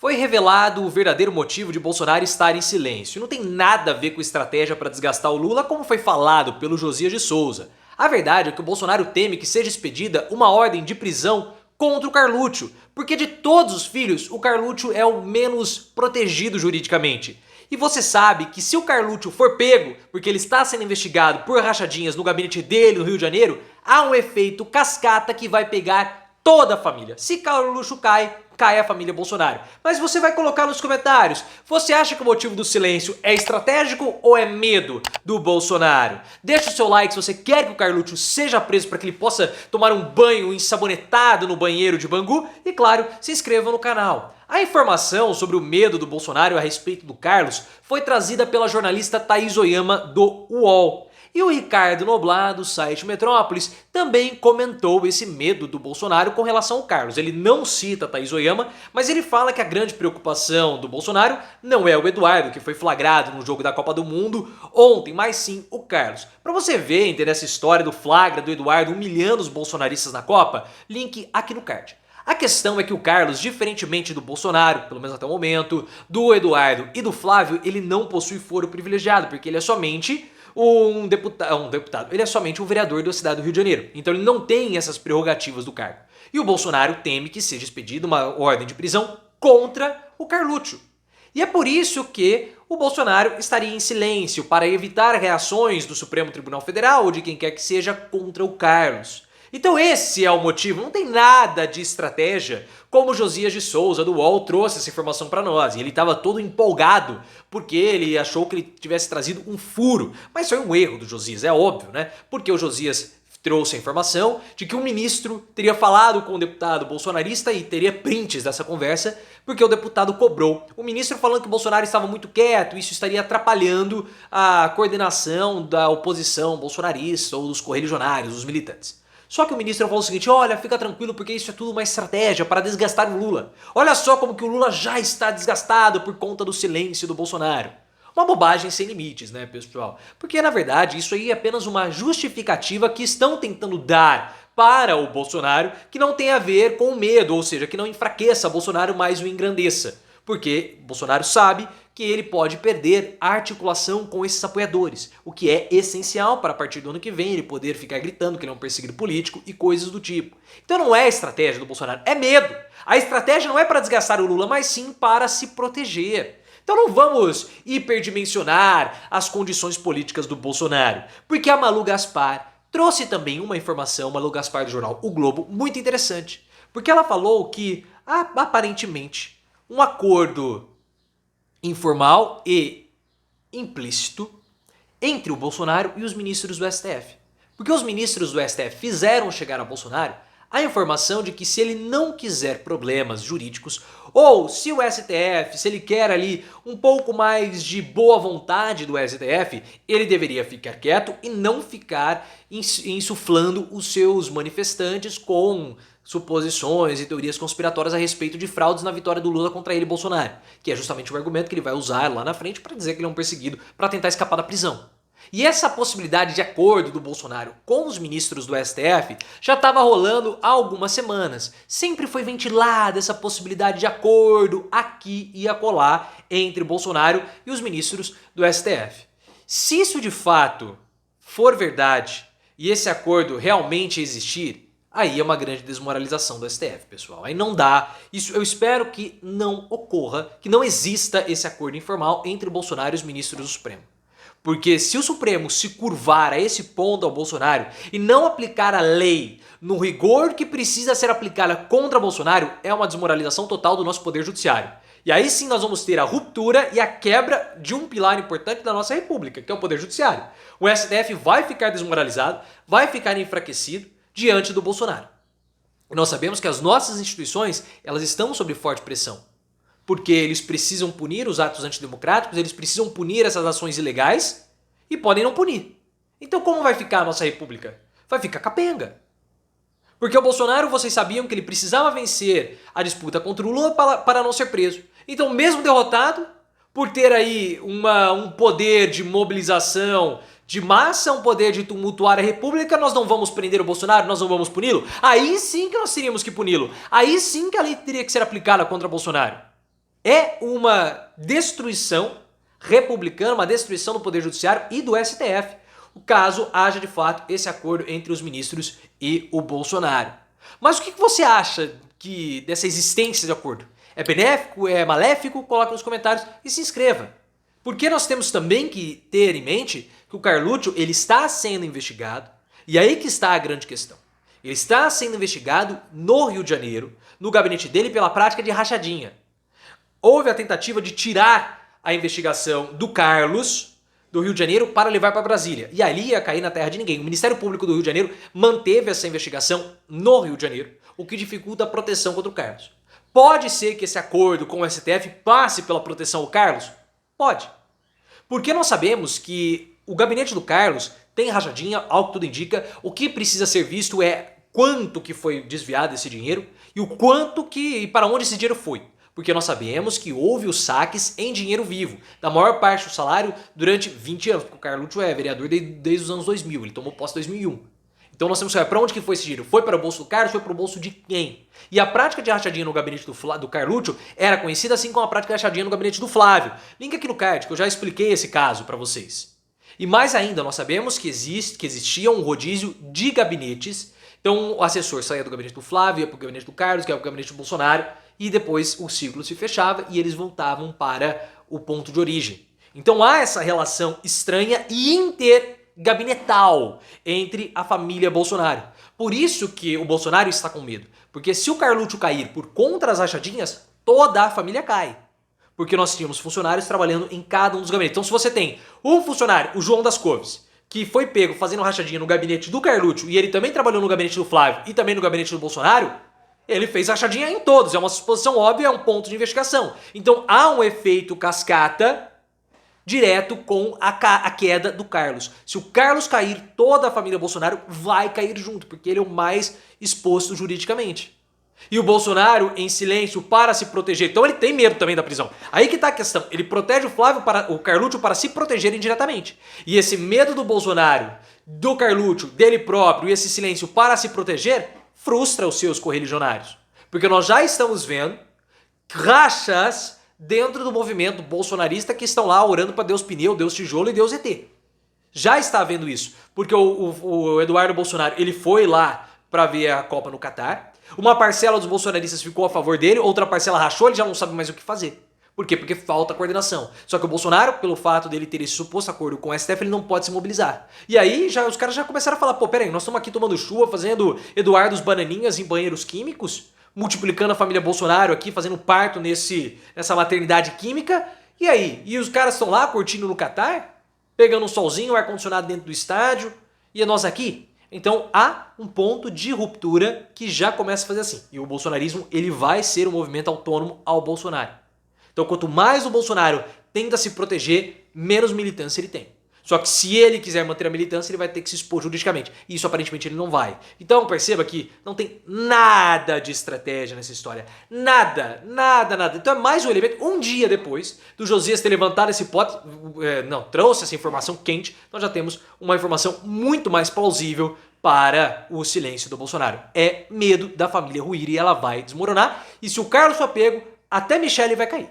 Foi revelado o verdadeiro motivo de Bolsonaro estar em silêncio. Não tem nada a ver com estratégia para desgastar o Lula, como foi falado pelo Josias de Souza. A verdade é que o Bolsonaro teme que seja expedida uma ordem de prisão contra o Carluccio, porque de todos os filhos, o Carluccio é o menos protegido juridicamente. E você sabe que se o Carluccio for pego, porque ele está sendo investigado por rachadinhas no gabinete dele no Rio de Janeiro, há um efeito cascata que vai pegar toda a família. Se Carluccio cai a família Bolsonaro. Mas você vai colocar nos comentários, você acha que o motivo do silêncio é estratégico ou é medo do Bolsonaro? Deixa o seu like se você quer que o Carluccio seja preso para que ele possa tomar um banho ensabonetado no banheiro de Bangu e, claro, se inscreva no canal. A informação sobre o medo do Bolsonaro a respeito do Carlos foi trazida pela jornalista Thaís Oyama do UOL. E o Ricardo Noblat, do site Metrópolis, também comentou esse medo do Bolsonaro com relação ao Carlos. Ele não cita Thaís Oyama, mas ele fala que a grande preocupação do Bolsonaro não é o Eduardo, que foi flagrado no jogo da Copa do Mundo ontem, mas sim o Carlos. Para você ver, entender essa história do flagra do Eduardo humilhando os bolsonaristas na Copa, link aqui no card. A questão é que o Carlos, diferentemente do Bolsonaro, pelo menos até o momento, do Eduardo e do Flávio, ele não possui foro privilegiado, porque ele é somente um deputado, ele é somente um vereador da cidade do Rio de Janeiro, então ele não tem essas prerrogativas do cargo. E o Bolsonaro teme que seja expedida uma ordem de prisão contra o Carluccio. E é por isso que o Bolsonaro estaria em silêncio para evitar reações do Supremo Tribunal Federal ou de quem quer que seja contra o Carlos. Então esse é o motivo, não tem nada de estratégia, como o Josias de Souza do UOL trouxe essa informação para nós. E ele estava todo empolgado porque ele achou que ele tivesse trazido um furo. Mas foi um erro do Josias, é óbvio, né? Porque o Josias trouxe a informação de que um ministro teria falado com o deputado bolsonarista e teria prints dessa conversa, porque o deputado cobrou. O ministro falando que o Bolsonaro estava muito quieto, isso estaria atrapalhando a coordenação da oposição bolsonarista ou dos correligionários, dos militantes. Só que o ministro falou o seguinte: olha, fica tranquilo porque isso é tudo uma estratégia para desgastar o Lula. Olha só como que o Lula já está desgastado por conta do silêncio do Bolsonaro. Uma bobagem sem limites, né, pessoal? Porque na verdade isso aí é apenas uma justificativa que estão tentando dar para o Bolsonaro que não tem a ver com medo, ou seja, que não enfraqueça Bolsonaro mais o engrandeça. Porque Bolsonaro sabe que ele pode perder a articulação com esses apoiadores, o que é essencial para a partir do ano que vem ele poder ficar gritando que ele é um perseguido político e coisas do tipo. Então não é a estratégia do Bolsonaro, é medo. A estratégia não é para desgastar o Lula, mas sim para se proteger. Então não vamos hiperdimensionar as condições políticas do Bolsonaro, porque a Malu Gaspar trouxe também uma informação, Malu Gaspar do jornal O Globo, muito interessante, porque ela falou que aparentemente um acordo informal e implícito entre o Bolsonaro e os ministros do STF. Porque os ministros do STF fizeram chegar a Bolsonaro a informação de que se ele não quiser problemas jurídicos, ou se o STF, se ele quer ali um pouco mais de boa vontade do STF, ele deveria ficar quieto e não ficar insuflando os seus manifestantes com suposições e teorias conspiratórias a respeito de fraudes na vitória do Lula contra ele, Bolsonaro, que é justamente o argumento que ele vai usar lá na frente para dizer que ele é um perseguido para tentar escapar da prisão. E essa possibilidade de acordo do Bolsonaro com os ministros do STF já estava rolando há algumas semanas. Sempre foi ventilada essa possibilidade de acordo aqui e acolá entre Bolsonaro e os ministros do STF. Se isso de fato for verdade e esse acordo realmente existir, aí é uma grande desmoralização do STF, pessoal. Aí não dá. Isso eu espero que não ocorra, que não exista esse acordo informal entre o Bolsonaro e os ministros do Supremo. Porque se o Supremo se curvar a esse ponto ao Bolsonaro e não aplicar a lei no rigor que precisa ser aplicada contra Bolsonaro, é uma desmoralização total do nosso poder judiciário. E aí sim nós vamos ter a ruptura e a quebra de um pilar importante da nossa república, que é o poder judiciário. O STF vai ficar desmoralizado, vai ficar enfraquecido diante do Bolsonaro. E nós sabemos que as nossas instituições, elas estão sob forte pressão. Porque eles precisam punir os atos antidemocráticos, eles precisam punir essas ações ilegais e podem não punir. Então como vai ficar a nossa república? Vai ficar capenga. Porque o Bolsonaro, vocês sabiam que ele precisava vencer a disputa contra o Lula para não ser preso. Então mesmo derrotado, por ter aí um poder de mobilização de massa, um poder de tumultuar a república, nós não vamos prender o Bolsonaro, nós não vamos puni-lo? Aí sim que nós teríamos que puni-lo. Aí sim que a lei teria que ser aplicada contra o Bolsonaro. é uma destruição republicana, uma destruição do Poder Judiciário e do STF, caso haja de fato esse acordo entre os ministros e o Bolsonaro. Mas o que você acha dessa existência de acordo? É benéfico? É maléfico? Coloque nos comentários e se inscreva. Porque nós temos também que ter em mente que o Carluccio ele está sendo investigado, e aí que está a grande questão. Ele está sendo investigado no Rio de Janeiro, no gabinete dele, pela prática de rachadinha. Houve a tentativa de tirar a investigação do Carlos do Rio de Janeiro para levar para Brasília. E ali ia cair na terra de ninguém. O Ministério Público do Rio de Janeiro manteve essa investigação no Rio de Janeiro, o que dificulta a proteção contra o Carlos. Pode ser que esse acordo com o STF passe pela proteção ao Carlos? Pode. Porque nós sabemos que o gabinete do Carlos tem rachadinha, ao que tudo indica. O que precisa ser visto é quanto que foi desviado esse dinheiro e o quanto e para onde esse dinheiro foi. Porque nós sabemos que houve os saques em dinheiro vivo, da maior parte do salário durante 20 anos, porque o Carluccio é vereador desde os anos 2000, ele tomou posse em 2001. Então nós temos que saber para onde que foi esse dinheiro. Foi para o bolso do Carlos, foi para o bolso de quem? E a prática de rachadinha no gabinete do Carluccio era conhecida assim como a prática de rachadinha no gabinete do Flávio. Link aqui no card, que eu já expliquei esse caso para vocês. E mais ainda, nós sabemos que existia um rodízio de gabinetes. Então o assessor saía do gabinete do Flávio, ia para o gabinete do Carlos, que era o gabinete do Bolsonaro, e depois o ciclo se fechava e eles voltavam para o ponto de origem. Então há essa relação estranha e intergabinetal entre a família Bolsonaro. Por isso que o Bolsonaro está com medo. Porque se o Carluccio cair por conta das rachadinhas, toda a família cai. Porque nós tínhamos funcionários trabalhando em cada um dos gabinetes. Então se você tem um funcionário, o João das Couves, que foi pego fazendo rachadinha no gabinete do Carluccio e ele também trabalhou no gabinete do Flávio e também no gabinete do Bolsonaro, ele fez rachadinha em todos. É uma suposição óbvia, é um ponto de investigação. Então há um efeito cascata direto com a queda do Carlos. Se o Carlos cair, toda a família Bolsonaro vai cair junto, porque ele é o mais exposto juridicamente. E o Bolsonaro em silêncio para se proteger. Então ele tem medo também da prisão. Aí que tá a questão. Ele protege o Carluccio para se proteger indiretamente. E esse medo do Bolsonaro, do Carluccio, dele próprio, e esse silêncio para se proteger, frustra os seus correligionários. Porque nós já estamos vendo rachas dentro do movimento bolsonarista que estão lá orando para Deus Pneu, Deus Tijolo e Deus ET. Já está vendo isso. Porque o Eduardo Bolsonaro ele foi lá para ver a Copa no Catar. Uma parcela dos bolsonaristas ficou a favor dele, outra parcela rachou, ele já não sabe mais o que fazer. Por quê? Porque falta coordenação. Só que o Bolsonaro, pelo fato dele ter esse suposto acordo com o STF, ele não pode se mobilizar. E aí os caras já começaram a falar, pô, peraí, nós estamos aqui tomando chuva, fazendo Eduardos Bananinhas em banheiros químicos, multiplicando a família Bolsonaro aqui, fazendo parto nessa maternidade química. E aí? E os caras estão lá curtindo no Catar, pegando um solzinho, um ar-condicionado dentro do estádio, e nós aqui? Então há um ponto de ruptura que já começa a fazer assim. E o bolsonarismo ele vai ser um movimento autônomo ao Bolsonaro. Então quanto mais o Bolsonaro tenta se proteger, menos militância ele tem. Só que se ele quiser manter a militância, ele vai ter que se expor juridicamente. E isso aparentemente ele não vai. Então perceba que não tem nada de estratégia nessa história. Nada, nada, nada. Então é mais um elemento. Um dia depois do Josias ter levantado esse pote, trouxe essa informação quente, nós já temos uma informação muito mais plausível para o silêncio do Bolsonaro. É medo da família ruir e ela vai desmoronar. E se o Carlos for pego, até Michele vai cair.